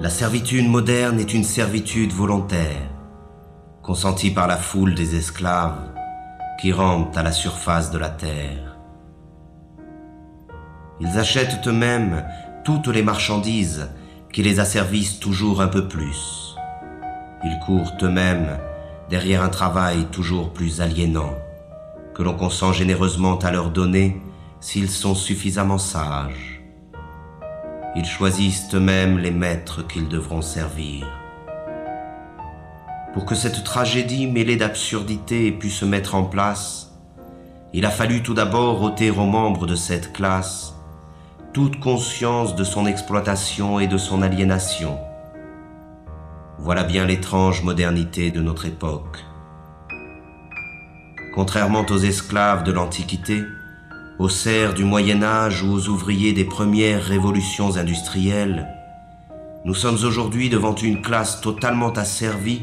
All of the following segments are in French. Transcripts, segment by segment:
La servitude moderne est une servitude volontaire, consentie par la foule des esclaves qui rampent à la surface de la terre. Ils achètent eux-mêmes toutes les marchandises qui les asservissent toujours un peu plus. Ils courent eux-mêmes derrière un travail toujours plus aliénant, que l'on consent généreusement à leur donner s'ils sont suffisamment sages. Ils choisissent eux-mêmes les maîtres qu'ils devront servir. Pour que cette tragédie mêlée d'absurdité ait pu se mettre en place, il a fallu tout d'abord ôter aux membres de cette classe toute conscience de son exploitation et de son aliénation. Voilà bien l'étrange modernité de notre époque. Contrairement aux esclaves de l'Antiquité, aux serfs du Moyen-Âge ou aux ouvriers des premières révolutions industrielles, nous sommes aujourd'hui devant une classe totalement asservie,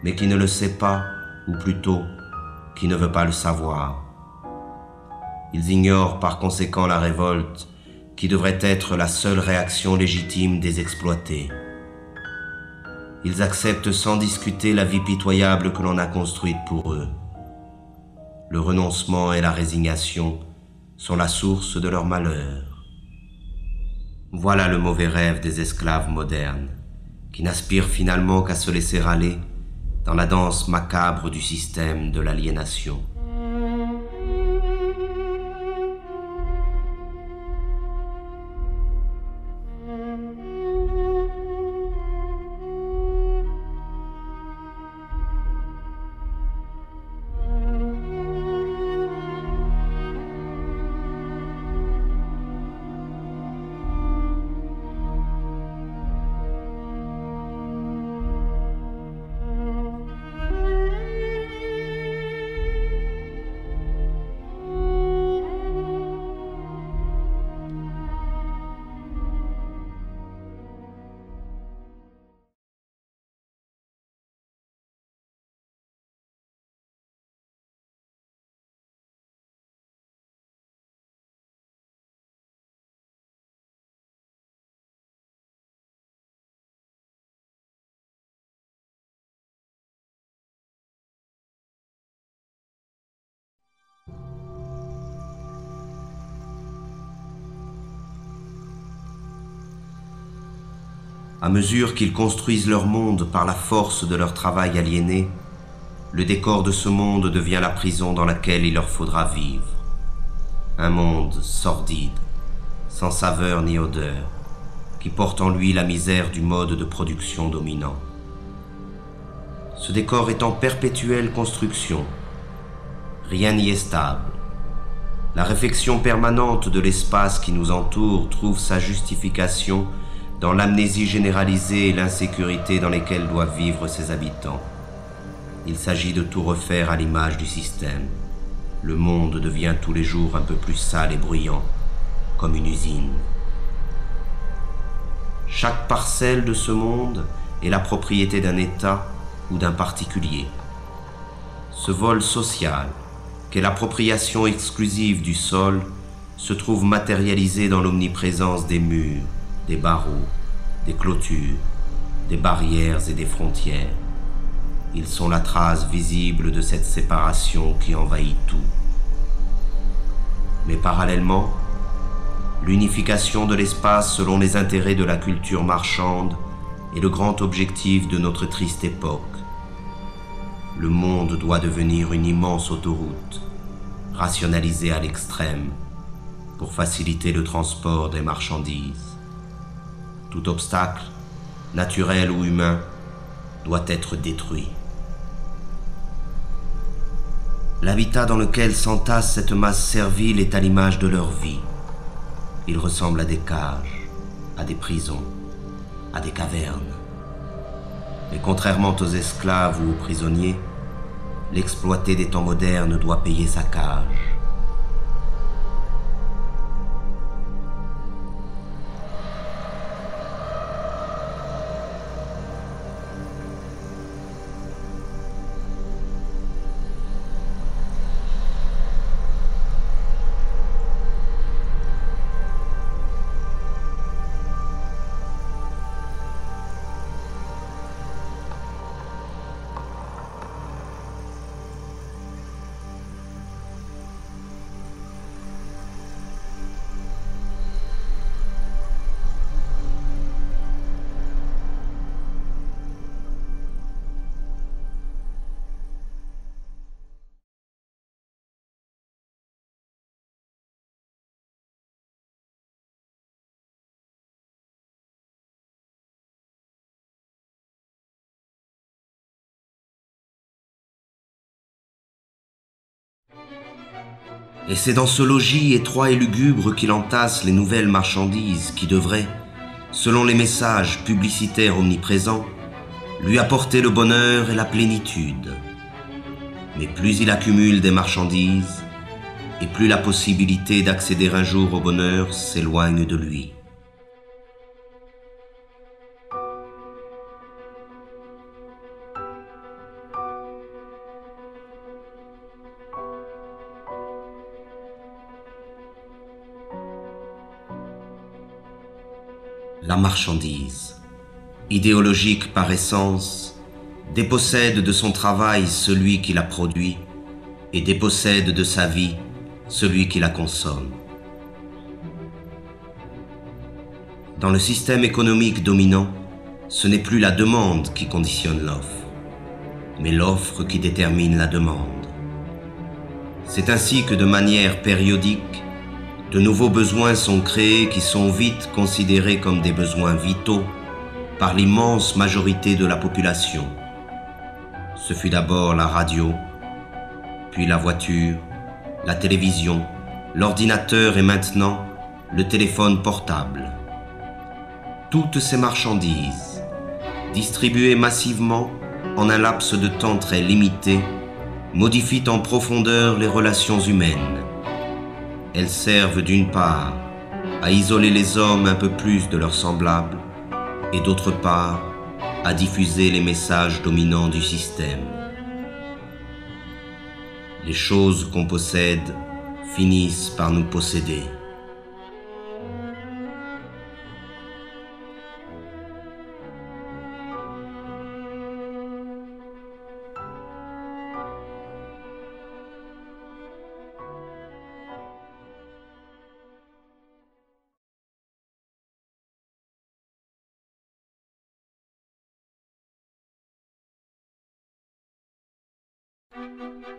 mais qui ne le sait pas, ou plutôt, qui ne veut pas le savoir. Ils ignorent par conséquent la révolte, qui devrait être la seule réaction légitime des exploités. Ils acceptent sans discuter la vie pitoyable que l'on a construite pour eux. Le renoncement et la résignation sont la source de leur malheur. Voilà le mauvais rêve des esclaves modernes, qui n'aspirent finalement qu'à se laisser aller dans la danse macabre du système de l'aliénation. À mesure qu'ils construisent leur monde par la force de leur travail aliéné, le décor de ce monde devient la prison dans laquelle il leur faudra vivre. Un monde sordide, sans saveur ni odeur, qui porte en lui la misère du mode de production dominant. Ce décor est en perpétuelle construction. Rien n'y est stable. La réflexion permanente de l'espace qui nous entoure trouve sa justification dans l'amnésie généralisée et l'insécurité dans lesquelles doivent vivre ses habitants. Il s'agit de tout refaire à l'image du système. Le monde devient tous les jours un peu plus sale et bruyant, comme une usine. Chaque parcelle de ce monde est la propriété d'un État ou d'un particulier. Ce vol social, qu'est l'appropriation exclusive du sol, se trouve matérialisé dans l'omniprésence des murs, des barreaux, des clôtures, des barrières et des frontières. Ils sont la trace visible de cette séparation qui envahit tout. Mais parallèlement, l'unification de l'espace selon les intérêts de la culture marchande est le grand objectif de notre triste époque. Le monde doit devenir une immense autoroute, rationalisée à l'extrême, pour faciliter le transport des marchandises. Tout obstacle, naturel ou humain, doit être détruit. L'habitat dans lequel s'entasse cette masse servile est à l'image de leur vie. Il ressemble à des cages, à des prisons, à des cavernes. Mais contrairement aux esclaves ou aux prisonniers, l'exploité des temps modernes doit payer sa cage. Et c'est dans ce logis étroit et lugubre qu'il entasse les nouvelles marchandises qui devraient, selon les messages publicitaires omniprésents, lui apporter le bonheur et la plénitude. Mais plus il accumule des marchandises, et plus la possibilité d'accéder un jour au bonheur s'éloigne de lui. La marchandise, idéologique par essence, dépossède de son travail celui qui la produit et dépossède de sa vie celui qui la consomme. Dans le système économique dominant, ce n'est plus la demande qui conditionne l'offre, mais l'offre qui détermine la demande. C'est ainsi que de manière périodique, de nouveaux besoins sont créés qui sont vite considérés comme des besoins vitaux par l'immense majorité de la population. Ce fut d'abord la radio, puis la voiture, la télévision, l'ordinateur et maintenant le téléphone portable. Toutes ces marchandises, distribuées massivement en un laps de temps très limité, modifient en profondeur les relations humaines. Elles servent d'une part à isoler les hommes un peu plus de leurs semblables et d'autre part à diffuser les messages dominants du système. Les choses qu'on possède finissent par nous posséder.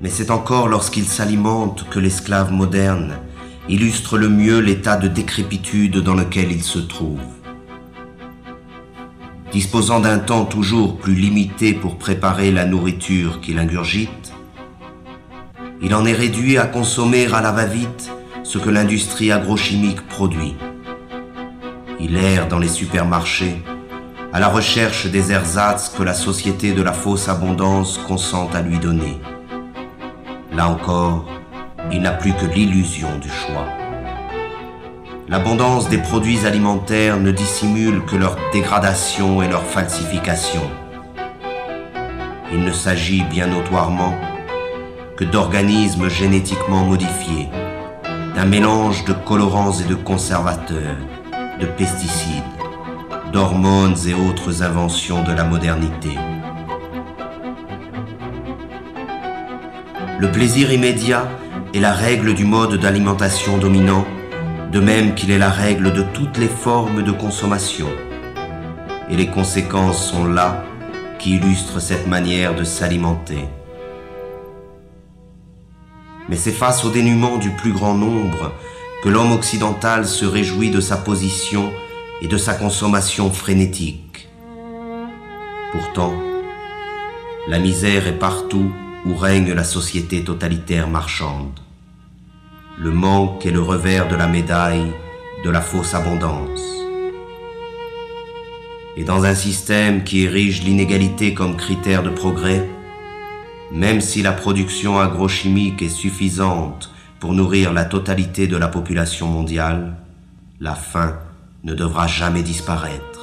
Mais c'est encore lorsqu'il s'alimente que l'esclave moderne illustre le mieux l'état de décrépitude dans lequel il se trouve. Disposant d'un temps toujours plus limité pour préparer la nourriture qu'il ingurgite, il en est réduit à consommer à la va-vite ce que l'industrie agrochimique produit. Il erre dans les supermarchés à la recherche des ersatz que la société de la fausse abondance consent à lui donner. Là encore, il n'a plus que l'illusion du choix. L'abondance des produits alimentaires ne dissimule que leur dégradation et leur falsification. Il ne s'agit bien notoirement que d'organismes génétiquement modifiés, d'un mélange de colorants et de conservateurs, de pesticides, d'hormones et autres inventions de la modernité. Le plaisir immédiat est la règle du mode d'alimentation dominant, de même qu'il est la règle de toutes les formes de consommation. Et les conséquences sont là qui illustrent cette manière de s'alimenter. Mais c'est face au dénuement du plus grand nombre que l'homme occidental se réjouit de sa position et de sa consommation frénétique. Pourtant, la misère est partout où règne la société totalitaire marchande. Le manque est le revers de la médaille de la fausse abondance. Et dans un système qui érige l'inégalité comme critère de progrès, même si la production agrochimique est suffisante pour nourrir la totalité de la population mondiale, la faim ne devra jamais disparaître.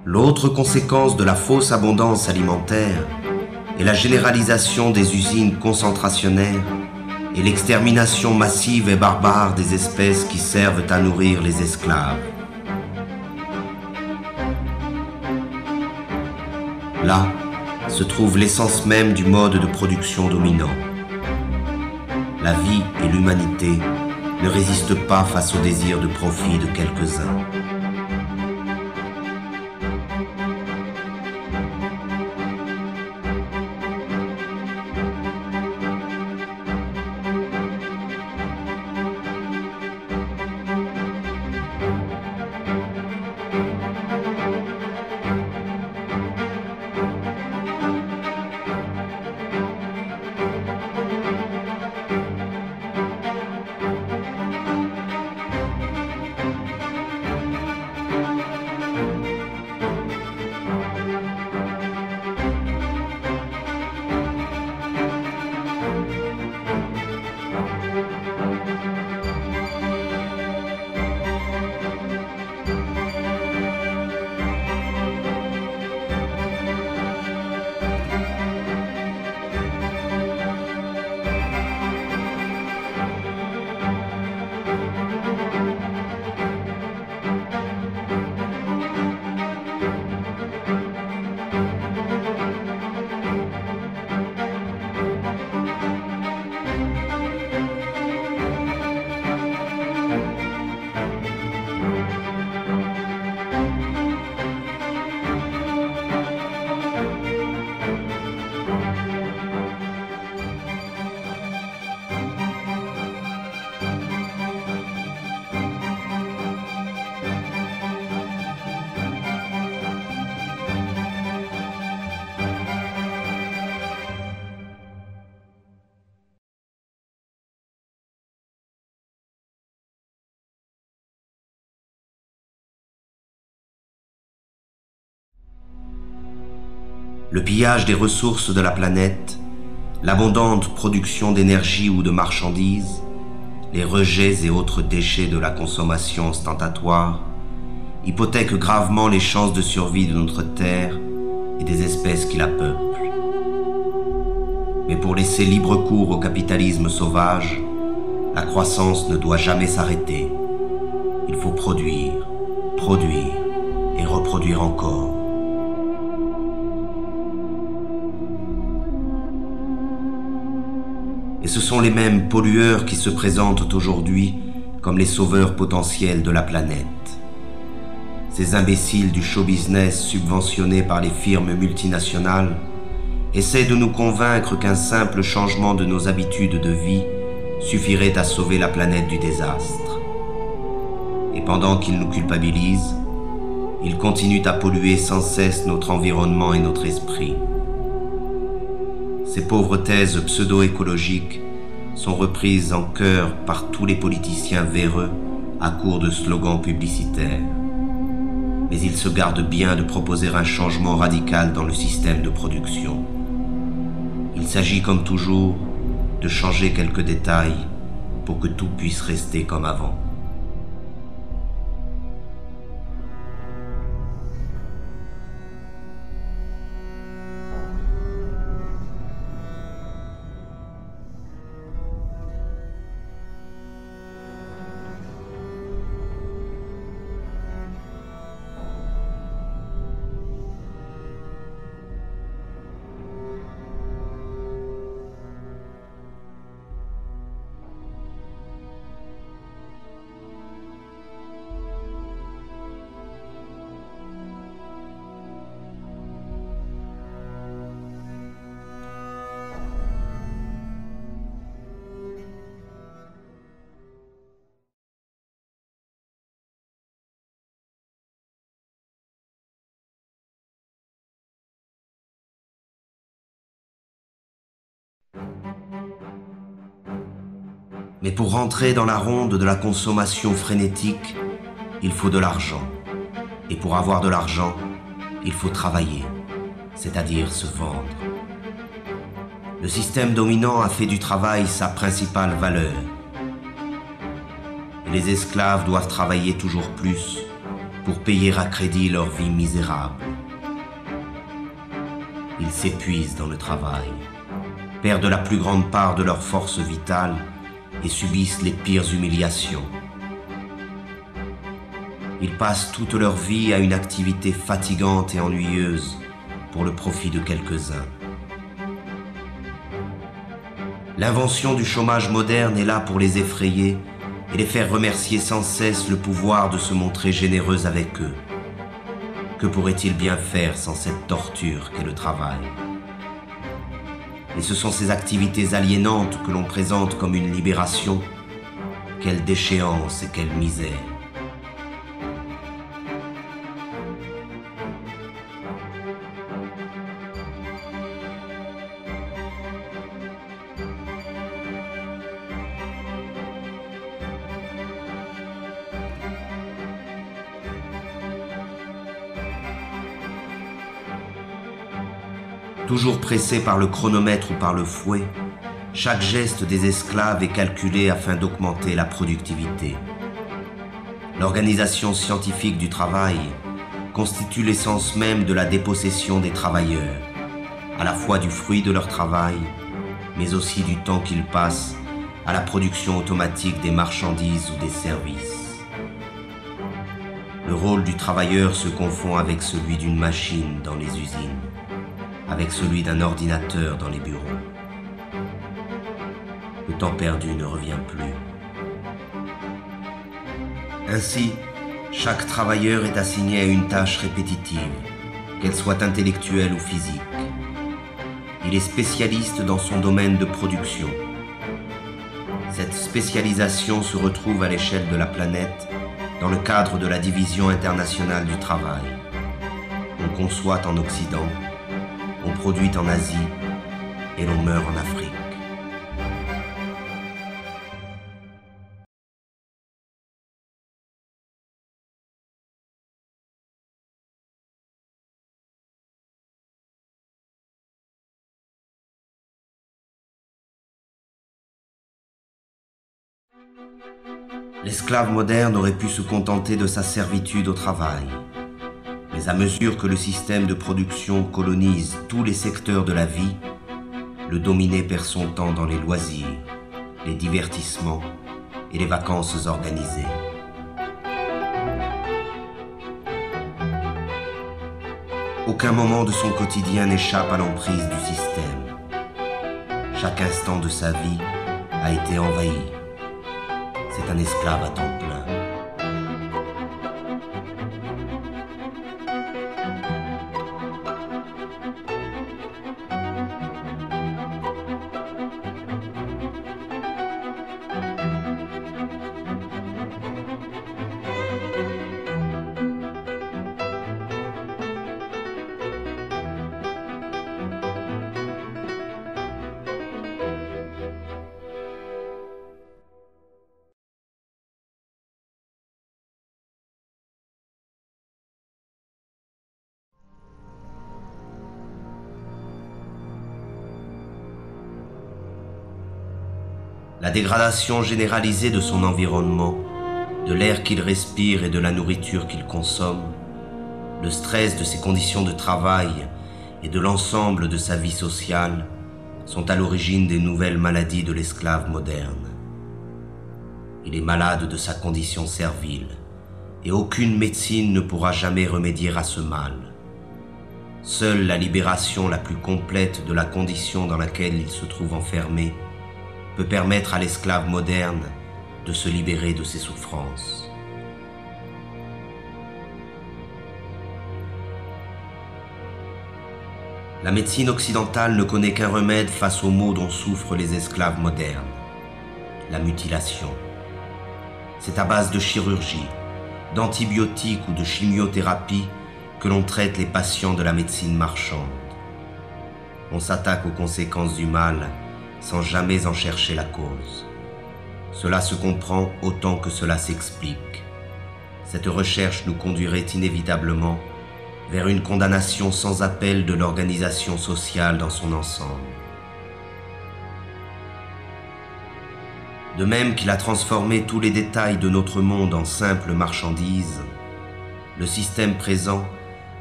L'autre conséquence de la fausse abondance alimentaire est la généralisation des usines concentrationnaires et l'extermination massive et barbare des espèces qui servent à nourrir les esclaves. Là se trouve l'essence même du mode de production dominant. La vie et l'humanité ne résistent pas face au désir de profit de quelques-uns. Le pillage des ressources de la planète, l'abondante production d'énergie ou de marchandises, les rejets et autres déchets de la consommation ostentatoire hypothèquent gravement les chances de survie de notre Terre et des espèces qui la peuplent. Mais pour laisser libre cours au capitalisme sauvage, la croissance ne doit jamais s'arrêter. Il faut produire, produire et reproduire encore. Et ce sont les mêmes pollueurs qui se présentent aujourd'hui comme les sauveurs potentiels de la planète. Ces imbéciles du show business subventionnés par les firmes multinationales essaient de nous convaincre qu'un simple changement de nos habitudes de vie suffirait à sauver la planète du désastre. Et pendant qu'ils nous culpabilisent, ils continuent à polluer sans cesse notre environnement et notre esprit. Ces pauvres thèses pseudo-écologiques sont reprises en chœur par tous les politiciens véreux à court de slogans publicitaires. Mais ils se gardent bien de proposer un changement radical dans le système de production. Il s'agit comme toujours de changer quelques détails pour que tout puisse rester comme avant. Mais pour rentrer dans la ronde de la consommation frénétique, il faut de l'argent. Et pour avoir de l'argent, il faut travailler, c'est-à-dire se vendre. Le système dominant a fait du travail sa principale valeur. Et les esclaves doivent travailler toujours plus pour payer à crédit leur vie misérable. Ils s'épuisent dans le travail, perdent la plus grande part de leur force vitale et subissent les pires humiliations. Ils passent toute leur vie à une activité fatigante et ennuyeuse pour le profit de quelques-uns. L'invention du chômage moderne est là pour les effrayer et les faire remercier sans cesse le pouvoir de se montrer généreux avec eux. Que pourraient-ils bien faire sans cette torture qu'est le travail? Et ce sont ces activités aliénantes que l'on présente comme une libération. Quelle déchéance et quelle misère! Toujours pressés par le chronomètre ou par le fouet, chaque geste des esclaves est calculé afin d'augmenter la productivité. L'organisation scientifique du travail constitue l'essence même de la dépossession des travailleurs, à la fois du fruit de leur travail, mais aussi du temps qu'ils passent à la production automatique des marchandises ou des services. Le rôle du travailleur se confond avec celui d'une machine dans les usines, avec celui d'un ordinateur dans les bureaux. Le temps perdu ne revient plus. Ainsi, chaque travailleur est assigné à une tâche répétitive, qu'elle soit intellectuelle ou physique. Il est spécialiste dans son domaine de production. Cette spécialisation se retrouve à l'échelle de la planète dans le cadre de la Division internationale du travail. On conçoit en Occident, on produit en Asie et l'on meurt en Afrique. L'esclave moderne aurait pu se contenter de sa servitude au travail. Mais à mesure que le système de production colonise tous les secteurs de la vie, le dominé perd son temps dans les loisirs, les divertissements et les vacances organisées. Aucun moment de son quotidien n'échappe à l'emprise du système. Chaque instant de sa vie a été envahi. C'est un esclave à temps plein. La dégradation généralisée de son environnement, de l'air qu'il respire et de la nourriture qu'il consomme, le stress de ses conditions de travail et de l'ensemble de sa vie sociale sont à l'origine des nouvelles maladies de l'esclave moderne. Il est malade de sa condition servile et aucune médecine ne pourra jamais remédier à ce mal. Seule la libération la plus complète de la condition dans laquelle il se trouve enfermé peut permettre à l'esclave moderne de se libérer de ses souffrances. La médecine occidentale ne connaît qu'un remède face aux maux dont souffrent les esclaves modernes, la mutilation. C'est à base de chirurgie, d'antibiotiques ou de chimiothérapie que l'on traite les patients de la médecine marchande. On s'attaque aux conséquences du mal sans jamais en chercher la cause. Cela se comprend autant que cela s'explique. Cette recherche nous conduirait inévitablement vers une condamnation sans appel de l'organisation sociale dans son ensemble. De même qu'il a transformé tous les détails de notre monde en simples marchandises, le système présent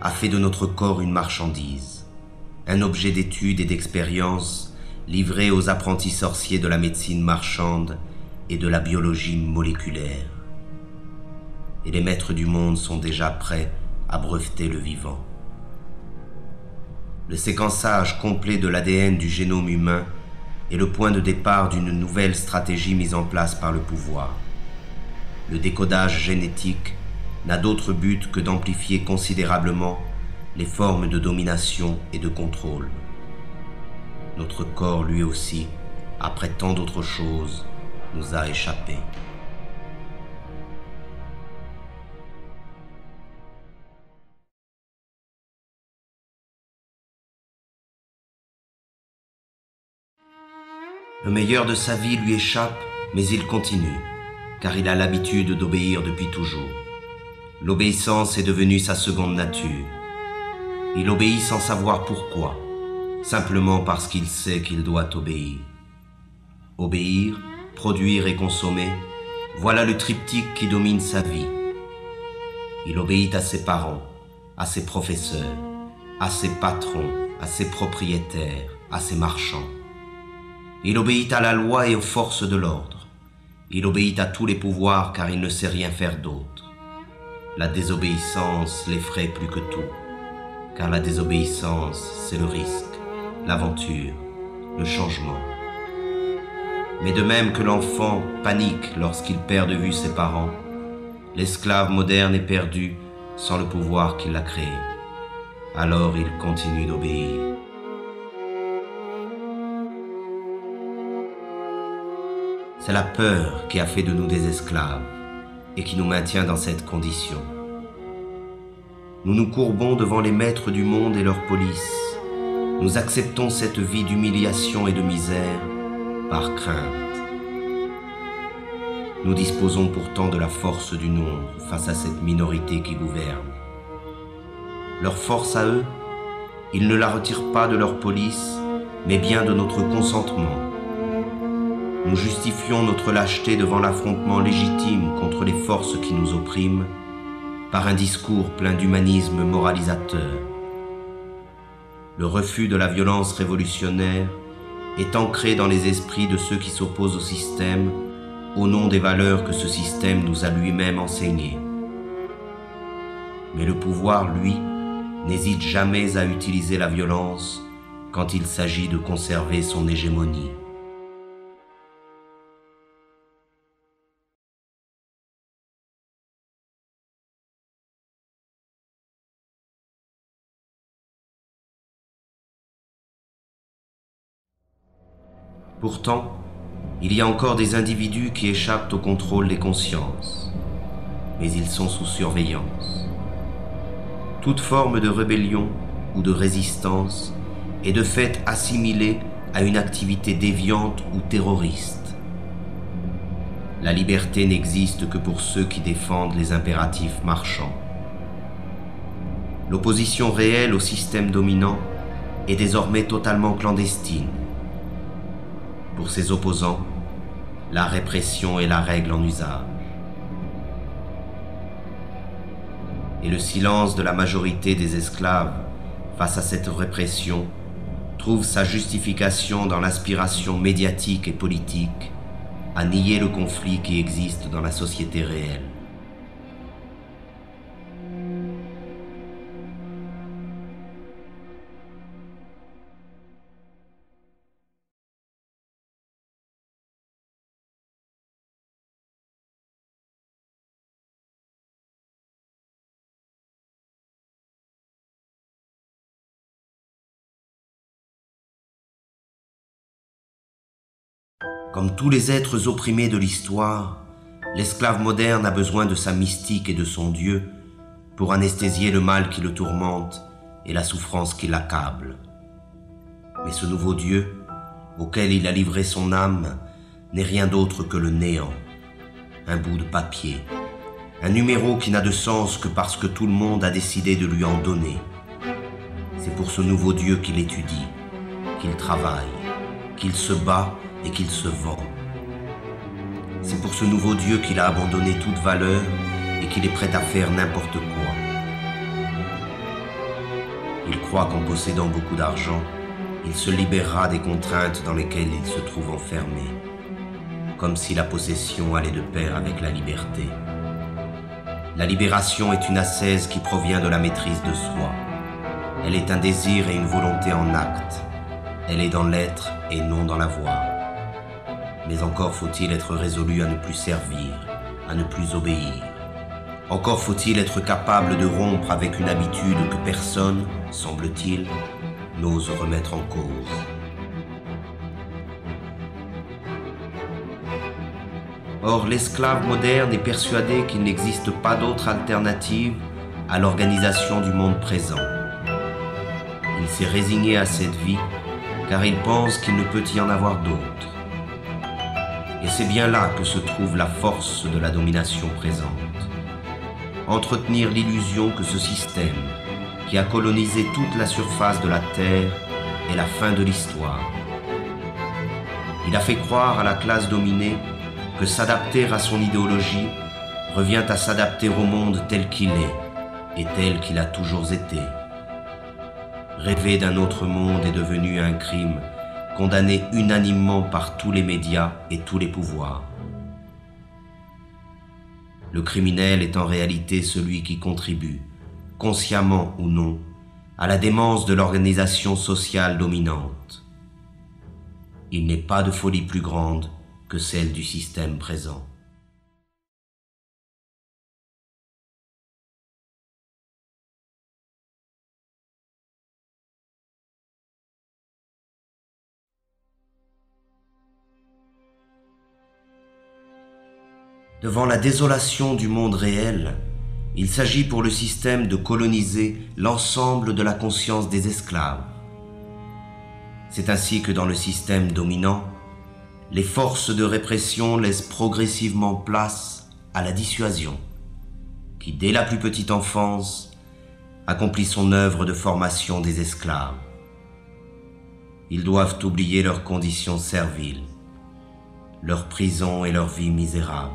a fait de notre corps une marchandise, un objet d'étude et d'expérience livré aux apprentis sorciers de la médecine marchande et de la biologie moléculaire. Et les maîtres du monde sont déjà prêts à breveter le vivant. Le séquençage complet de l'ADN du génome humain est le point de départ d'une nouvelle stratégie mise en place par le pouvoir. Le décodage génétique n'a d'autre but que d'amplifier considérablement les formes de domination et de contrôle. Notre corps, lui aussi, après tant d'autres choses, nous a échappé. Le meilleur de sa vie lui échappe, mais il continue, car il a l'habitude d'obéir depuis toujours. L'obéissance est devenue sa seconde nature. Il obéit sans savoir pourquoi, simplement parce qu'il sait qu'il doit obéir. Obéir, produire et consommer, voilà le triptyque qui domine sa vie. Il obéit à ses parents, à ses professeurs, à ses patrons, à ses propriétaires, à ses marchands. Il obéit à la loi et aux forces de l'ordre. Il obéit à tous les pouvoirs car il ne sait rien faire d'autre. La désobéissance l'effraie plus que tout, car la désobéissance, c'est le risque, l'aventure, le changement. Mais de même que l'enfant panique lorsqu'il perd de vue ses parents, l'esclave moderne est perdu sans le pouvoir qui l'a créé. Alors il continue d'obéir. C'est la peur qui a fait de nous des esclaves et qui nous maintient dans cette condition. Nous nous courbons devant les maîtres du monde et leur police. Nous acceptons cette vie d'humiliation et de misère par crainte. Nous disposons pourtant de la force du nombre face à cette minorité qui gouverne. Leur force à eux, ils ne la retirent pas de leur police, mais bien de notre consentement. Nous justifions notre lâcheté devant l'affrontement légitime contre les forces qui nous oppriment par un discours plein d'humanisme moralisateur. Le refus de la violence révolutionnaire est ancré dans les esprits de ceux qui s'opposent au système au nom des valeurs que ce système nous a lui-même enseignées. Mais le pouvoir, lui, n'hésite jamais à utiliser la violence quand il s'agit de conserver son hégémonie. Pourtant, il y a encore des individus qui échappent au contrôle des consciences, mais ils sont sous surveillance. Toute forme de rébellion ou de résistance est de fait assimilée à une activité déviante ou terroriste. La liberté n'existe que pour ceux qui défendent les impératifs marchands. L'opposition réelle au système dominant est désormais totalement clandestine. Pour ses opposants, la répression est la règle en usage. Et le silence de la majorité des esclaves face à cette répression trouve sa justification dans l'aspiration médiatique et politique à nier le conflit qui existe dans la société réelle. Comme tous les êtres opprimés de l'histoire, l'esclave moderne a besoin de sa mystique et de son Dieu pour anesthésier le mal qui le tourmente et la souffrance qui l'accable. Mais ce nouveau Dieu, auquel il a livré son âme, n'est rien d'autre que le néant, un bout de papier, un numéro qui n'a de sens que parce que tout le monde a décidé de lui en donner. C'est pour ce nouveau Dieu qu'il étudie, qu'il travaille, qu'il se bat et qu'il se vend. C'est pour ce nouveau Dieu qu'il a abandonné toute valeur et qu'il est prêt à faire n'importe quoi. Il croit qu'en possédant beaucoup d'argent, il se libérera des contraintes dans lesquelles il se trouve enfermé, comme si la possession allait de pair avec la liberté. La libération est une ascèse qui provient de la maîtrise de soi. Elle est un désir et une volonté en acte. Elle est dans l'être et non dans la voix. Mais encore faut-il être résolu à ne plus servir, à ne plus obéir. Encore faut-il être capable de rompre avec une habitude que personne, semble-t-il, n'ose remettre en cause. Or, l'esclave moderne est persuadé qu'il n'existe pas d'autre alternative à l'organisation du monde présent. Il s'est résigné à cette vie car il pense qu'il ne peut y en avoir d'autre. Et c'est bien là que se trouve la force de la domination présente. Entretenir l'illusion que ce système, qui a colonisé toute la surface de la Terre, est la fin de l'histoire. Il a fait croire à la classe dominée que s'adapter à son idéologie revient à s'adapter au monde tel qu'il est et tel qu'il a toujours été. Rêver d'un autre monde est devenu un crime condamné unanimement par tous les médias et tous les pouvoirs. Le criminel est en réalité celui qui contribue, consciemment ou non, à la démence de l'organisation sociale dominante. Il n'est pas de folie plus grande que celle du système présent. Devant la désolation du monde réel, il s'agit pour le système de coloniser l'ensemble de la conscience des esclaves. C'est ainsi que dans le système dominant, les forces de répression laissent progressivement place à la dissuasion, qui dès la plus petite enfance accomplit son œuvre de formation des esclaves. Ils doivent oublier leurs conditions serviles, leur prison et leur vie misérable.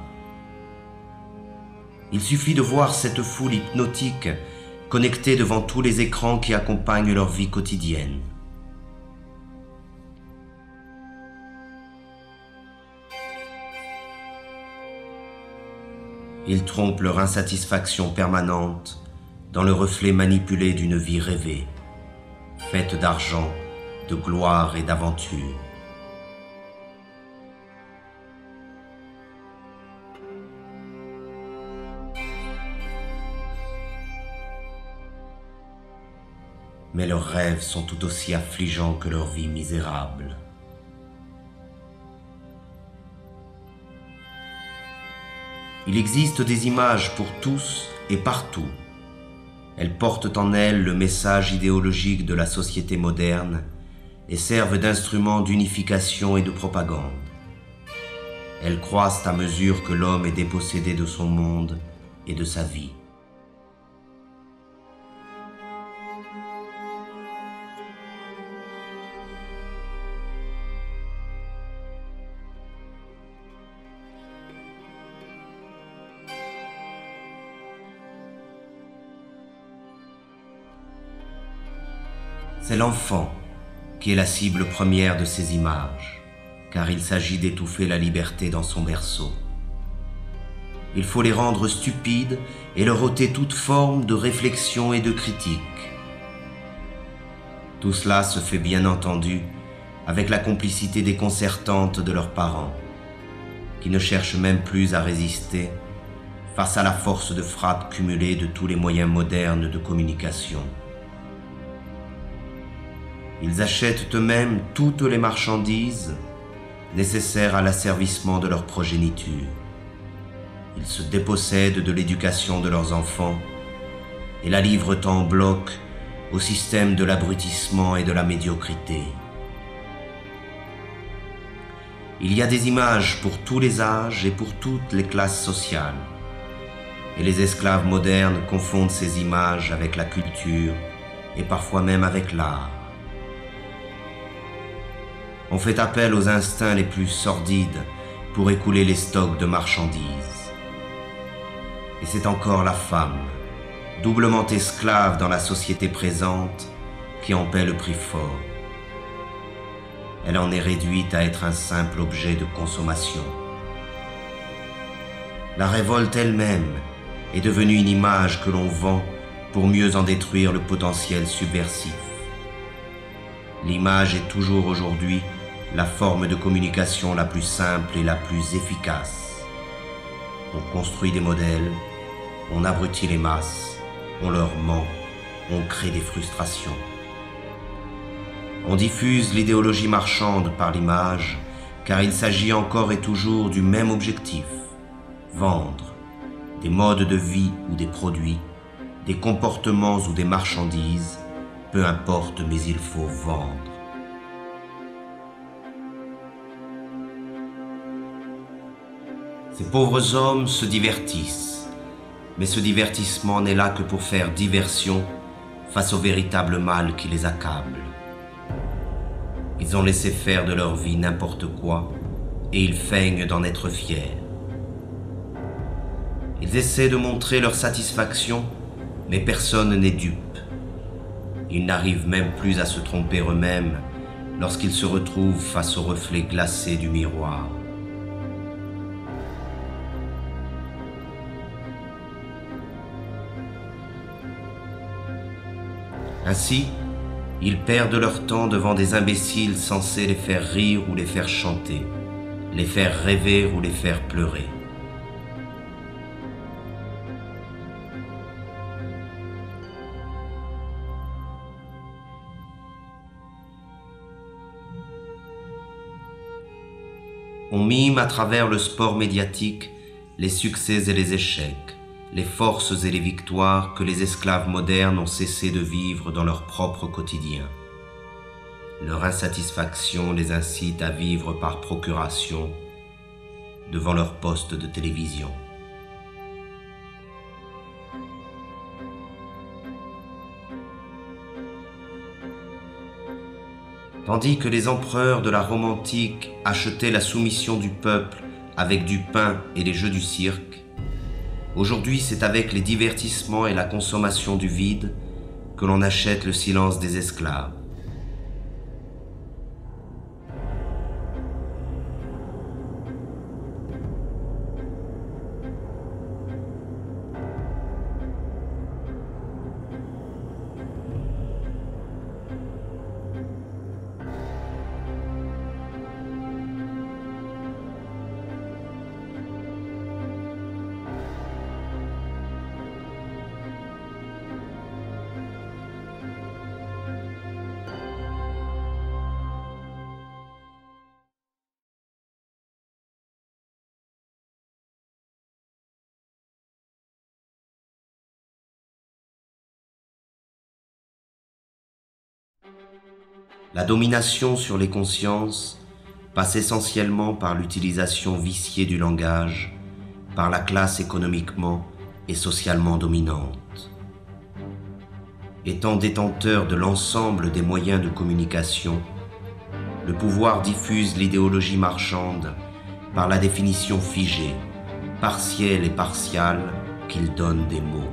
Il suffit de voir cette foule hypnotique connectée devant tous les écrans qui accompagnent leur vie quotidienne. Ils trompent leur insatisfaction permanente dans le reflet manipulé d'une vie rêvée, faite d'argent, de gloire et d'aventure. Mais leurs rêves sont tout aussi affligeants que leur vie misérable. Il existe des images pour tous et partout. Elles portent en elles le message idéologique de la société moderne et servent d'instruments d'unification et de propagande. Elles croissent à mesure que l'homme est dépossédé de son monde et de sa vie. C'est l'enfant qui est la cible première de ces images, car il s'agit d'étouffer la liberté dans son berceau. Il faut les rendre stupides et leur ôter toute forme de réflexion et de critique. Tout cela se fait bien entendu avec la complicité déconcertante de leurs parents, qui ne cherchent même plus à résister face à la force de frappe cumulée de tous les moyens modernes de communication. Ils achètent eux-mêmes toutes les marchandises nécessaires à l'asservissement de leur progéniture. Ils se dépossèdent de l'éducation de leurs enfants et la livrent en bloc au système de l'abrutissement et de la médiocrité. Il y a des images pour tous les âges et pour toutes les classes sociales. Et les esclaves modernes confondent ces images avec la culture et parfois même avec l'art. On fait appel aux instincts les plus sordides pour écouler les stocks de marchandises. Et c'est encore la femme, doublement esclave dans la société présente, qui en paie le prix fort. Elle en est réduite à être un simple objet de consommation. La révolte elle-même est devenue une image que l'on vend pour mieux en détruire le potentiel subversif. L'image est toujours aujourd'hui la forme de communication la plus simple et la plus efficace. On construit des modèles, on abrutit les masses, on leur ment, on crée des frustrations. On diffuse l'idéologie marchande par l'image, car il s'agit encore et toujours du même objectif, vendre des modes de vie ou des produits, des comportements ou des marchandises, peu importe, mais il faut vendre. Ces pauvres hommes se divertissent, mais ce divertissement n'est là que pour faire diversion face au véritable mal qui les accable. Ils ont laissé faire de leur vie n'importe quoi et ils feignent d'en être fiers. Ils essaient de montrer leur satisfaction, mais personne n'est dupe. Ils n'arrivent même plus à se tromper eux-mêmes lorsqu'ils se retrouvent face au reflet glacé du miroir. Ainsi, ils perdent leur temps devant des imbéciles censés les faire rire ou les faire chanter, les faire rêver ou les faire pleurer. On mime à travers le sport médiatique les succès et les échecs, les forces et les victoires que les esclaves modernes ont cessé de vivre dans leur propre quotidien. Leur insatisfaction les incite à vivre par procuration devant leur poste de télévision. Tandis que les empereurs de la Rome antique achetaient la soumission du peuple avec du pain et les jeux du cirque, aujourd'hui c'est avec les divertissements et la consommation du vide que l'on achète le silence des esclaves. La domination sur les consciences passe essentiellement par l'utilisation viciée du langage par la classe économiquement et socialement dominante. Étant détenteur de l'ensemble des moyens de communication, le pouvoir diffuse l'idéologie marchande par la définition figée, partielle et partiale qu'il donne des mots.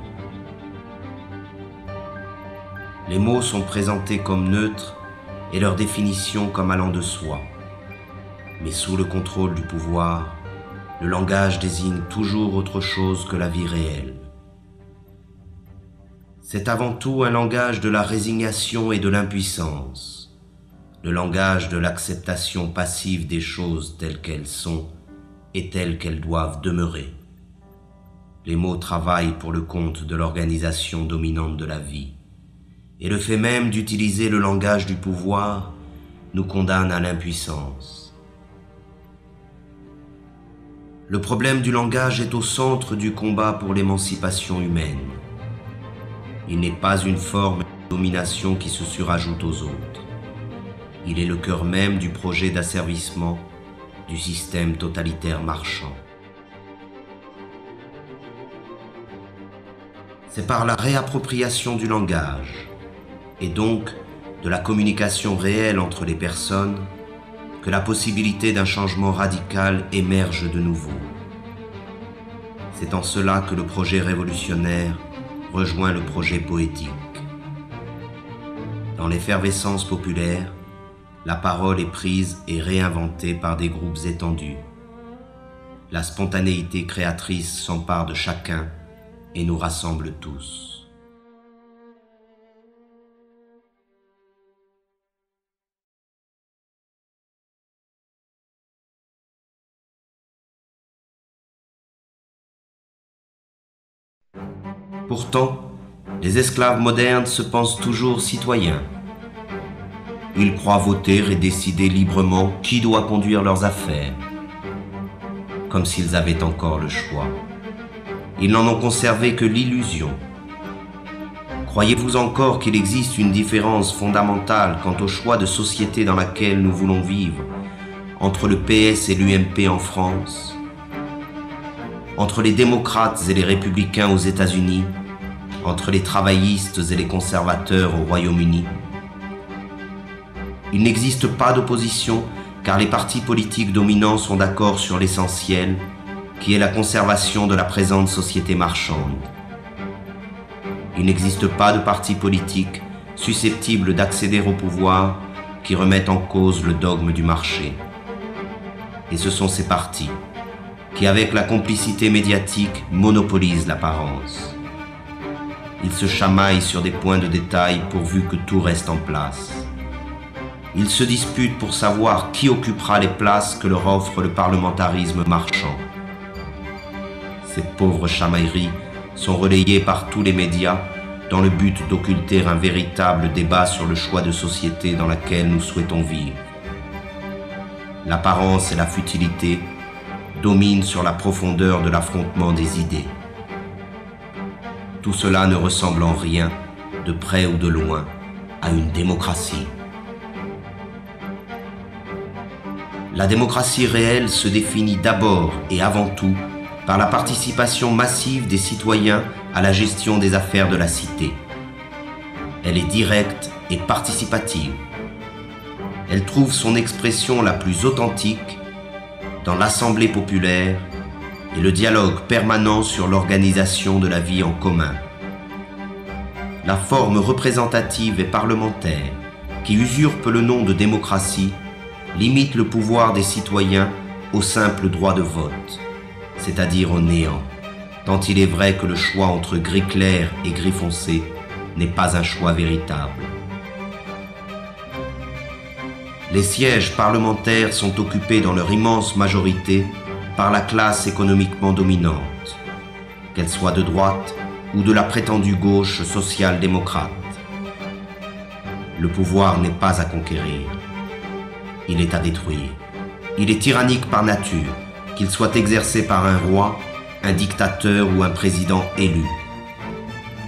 Les mots sont présentés comme neutres et leur définition comme allant de soi. Mais sous le contrôle du pouvoir, le langage désigne toujours autre chose que la vie réelle. C'est avant tout un langage de la résignation et de l'impuissance, le langage de l'acceptation passive des choses telles qu'elles sont et telles qu'elles doivent demeurer. Les mots travaillent pour le compte de l'organisation dominante de la vie. Et le fait même d'utiliser le langage du pouvoir nous condamne à l'impuissance. Le problème du langage est au centre du combat pour l'émancipation humaine. Il n'est pas une forme de domination qui se surajoute aux autres. Il est le cœur même du projet d'asservissement du système totalitaire marchand. C'est par la réappropriation du langage, et donc de la communication réelle entre les personnes, que la possibilité d'un changement radical émerge de nouveau. C'est en cela que le projet révolutionnaire rejoint le projet poétique. Dans l'effervescence populaire, la parole est prise et réinventée par des groupes étendus. La spontanéité créatrice s'empare de chacun et nous rassemble tous. Pourtant, les esclaves modernes se pensent toujours citoyens. Ils croient voter et décider librement qui doit conduire leurs affaires, comme s'ils avaient encore le choix. Ils n'en ont conservé que l'illusion. Croyez-vous encore qu'il existe une différence fondamentale quant au choix de société dans laquelle nous voulons vivre entre le PS et l'UMP en France, entre les démocrates et les républicains aux États-Unis, entre les travaillistes et les conservateurs au Royaume-Uni? Il n'existe pas d'opposition car les partis politiques dominants sont d'accord sur l'essentiel, qui est la conservation de la présente société marchande. Il n'existe pas de parti politique susceptible d'accéder au pouvoir qui remettent en cause le dogme du marché. Et ce sont ces partis qui, avec la complicité médiatique, monopolisent l'apparence. Ils se chamaillent sur des points de détail pourvu que tout reste en place. Ils se disputent pour savoir qui occupera les places que leur offre le parlementarisme marchand. Ces pauvres chamailleries sont relayées par tous les médias dans le but d'occulter un véritable débat sur le choix de société dans laquelle nous souhaitons vivre. L'apparence et la futilité dominent sur la profondeur de l'affrontement des idées. Tout cela ne ressemble en rien, de près ou de loin, à une démocratie. La démocratie réelle se définit d'abord et avant tout par la participation massive des citoyens à la gestion des affaires de la cité. Elle est directe et participative. Elle trouve son expression la plus authentique dans l'assemblée populaire et le dialogue permanent sur l'organisation de la vie en commun. La forme représentative et parlementaire, qui usurpe le nom de démocratie, limite le pouvoir des citoyens au simple droit de vote, c'est-à-dire au néant, tant il est vrai que le choix entre gris clair et gris foncé n'est pas un choix véritable. Les sièges parlementaires sont occupés dans leur immense majorité par la classe économiquement dominante, qu'elle soit de droite ou de la prétendue gauche social-démocrate. Le pouvoir n'est pas à conquérir, il est à détruire. Il est tyrannique par nature, qu'il soit exercé par un roi, un dictateur ou un président élu.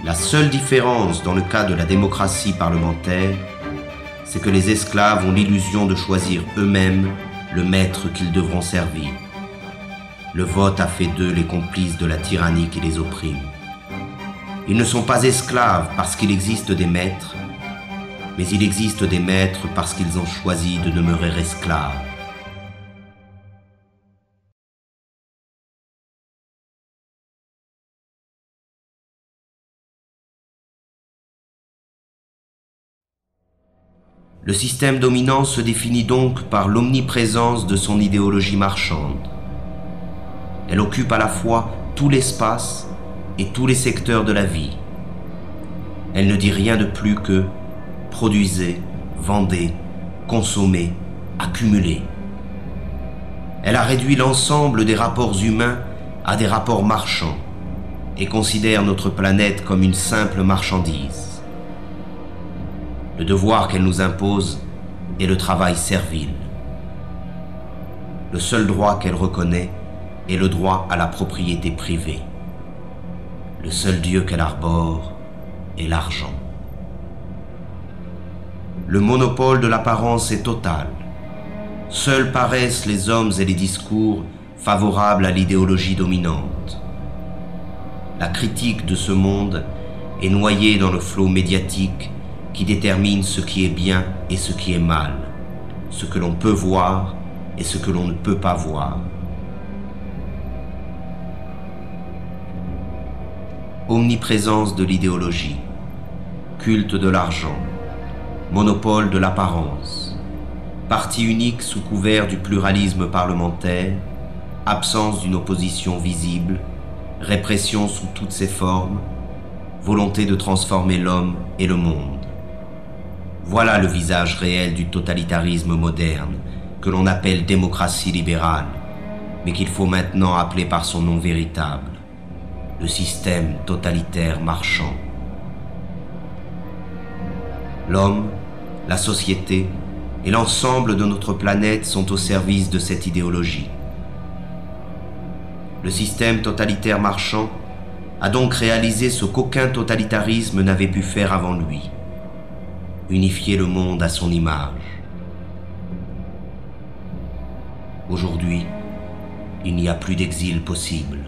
La seule différence dans le cas de la démocratie parlementaire, c'est que les esclaves ont l'illusion de choisir eux-mêmes le maître qu'ils devront servir. Le vote a fait d'eux les complices de la tyrannie qui les opprime. Ils ne sont pas esclaves parce qu'il existe des maîtres, mais il existe des maîtres parce qu'ils ont choisi de demeurer esclaves. Le système dominant se définit donc par l'omniprésence de son idéologie marchande. Elle occupe à la fois tout l'espace et tous les secteurs de la vie. Elle ne dit rien de plus que produisez, vendez, consommez, accumulez. Elle a réduit l'ensemble des rapports humains à des rapports marchands et considère notre planète comme une simple marchandise. Le devoir qu'elle nous impose est le travail servile. Le seul droit qu'elle reconnaît est le droit à la propriété privée. Le seul Dieu qu'elle arbore est l'argent. Le monopole de l'apparence est total. Seuls paraissent les hommes et les discours favorables à l'idéologie dominante. La critique de ce monde est noyée dans le flot médiatique qui détermine ce qui est bien et ce qui est mal, ce que l'on peut voir et ce que l'on ne peut pas voir. Omniprésence de l'idéologie, culte de l'argent, monopole de l'apparence, parti unique sous couvert du pluralisme parlementaire, absence d'une opposition visible, répression sous toutes ses formes, volonté de transformer l'homme et le monde. Voilà le visage réel du totalitarisme moderne, que l'on appelle démocratie libérale, mais qu'il faut maintenant appeler par son nom véritable, le système totalitaire marchand. L'homme, la société et l'ensemble de notre planète sont au service de cette idéologie. Le système totalitaire marchand a donc réalisé ce qu'aucun totalitarisme n'avait pu faire avant lui: unifier le monde à son image. Aujourd'hui, il n'y a plus d'exil possible.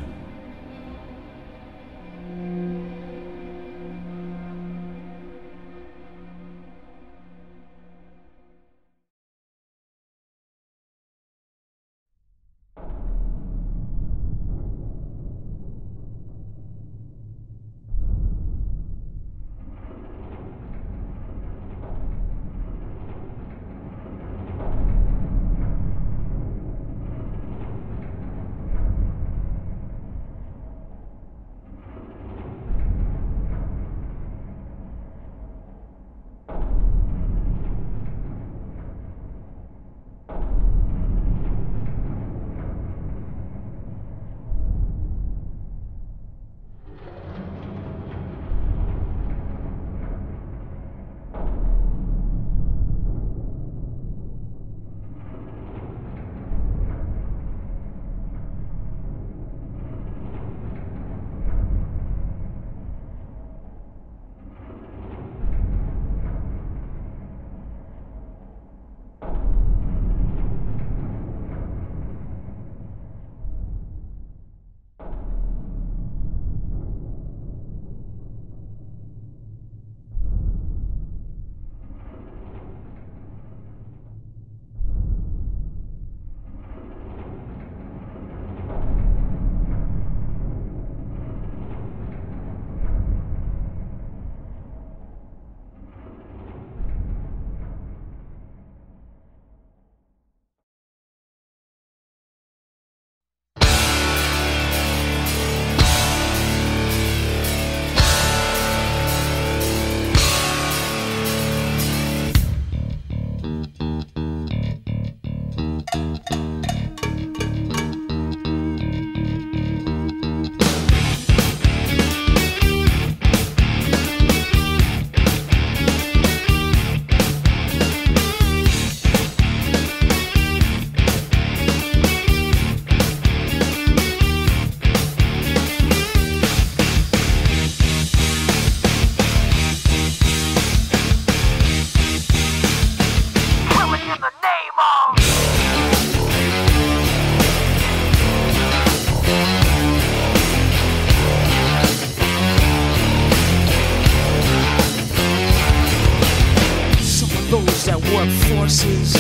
Forces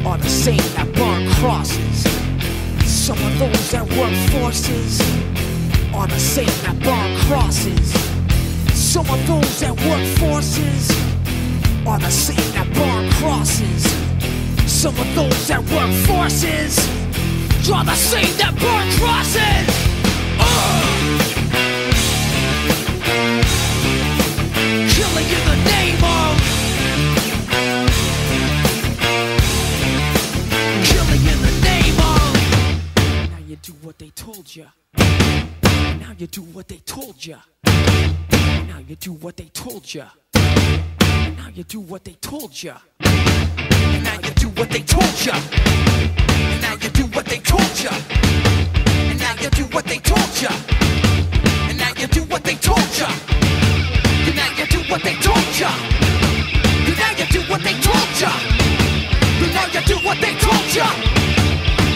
are the same that burn crosses. Some of those that work forces are the same that burn crosses. Some of those that work forces are the same that burn crosses. Some of those that work forces are the same that burn crosses. Killing in the name of do what they told ya. Now you do what they told ya. Now you do what they told ya. Now you do what they told ya. Now you do what they told ya. Now you do what they told ya. Now you do what they told ya. Now you do what they told ya. Now you do what they told ya. Now you do what they told ya. Now you do what they told ya.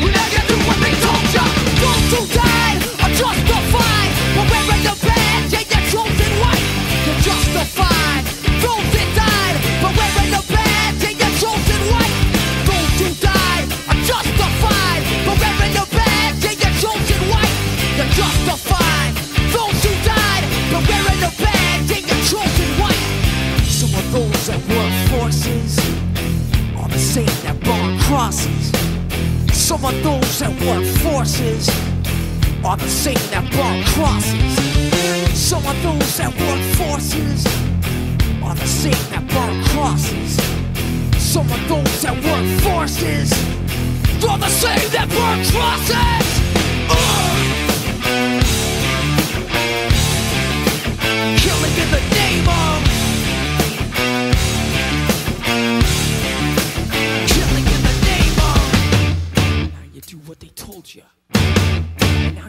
Now you do what they told ya. Those who died are justified for wearing the badge, yeah, you're chosen white. You're justified. Those that died for wearing the badge, yeah, you're chosen white. Those who died are justified for wearing the badge, yeah, you're chosen white. You're justified. Those who died for wearing the badge, yeah, you're chosen white. Some of those that work forces are the same that burn crosses. Some of those that work forces are the same that burn crosses. Some of those that work forces are the same that burn crosses. Some of those that work forces are the same that burn crosses.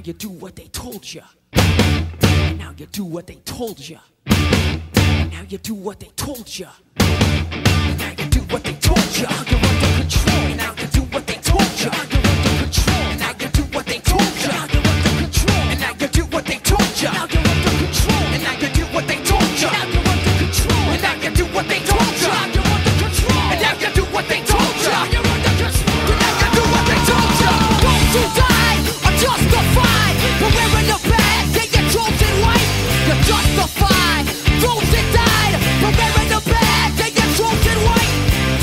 you do what they told you. And now you do what they told you. And now you do what they told you. And now you do what they told you. Now you're under control. And now you do what they told you. Now you're under control. And now you do what they told you. Now you're under control. And now you do what they told you. Now you're under control. And now you do what they told you. Now you're under control. And now you do what they told you. Now you're under control. And now you do what they told you. Now you're under control. And now you do what they told you. Those who died are justified for wearing the badge. They get chosen white. You're justified. Those that died for wearing the badge. They get chosen white.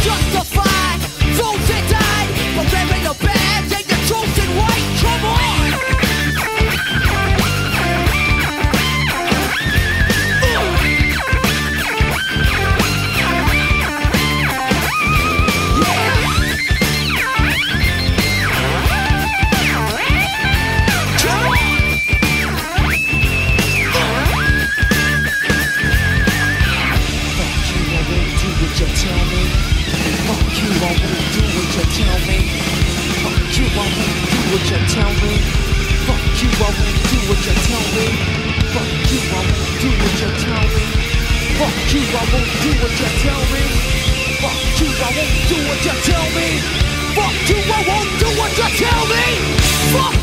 Justified. Those that died for wearing the badge. They get chosen white. Come on. What you tell me? Fuck you, I won't do what you tell me. Fuck you, I won't do what you tell me. Fuck you, I won't do what you tell me. Fuck you, I won't do what you tell me. Fuck you, I won't do what you tell me. Fuck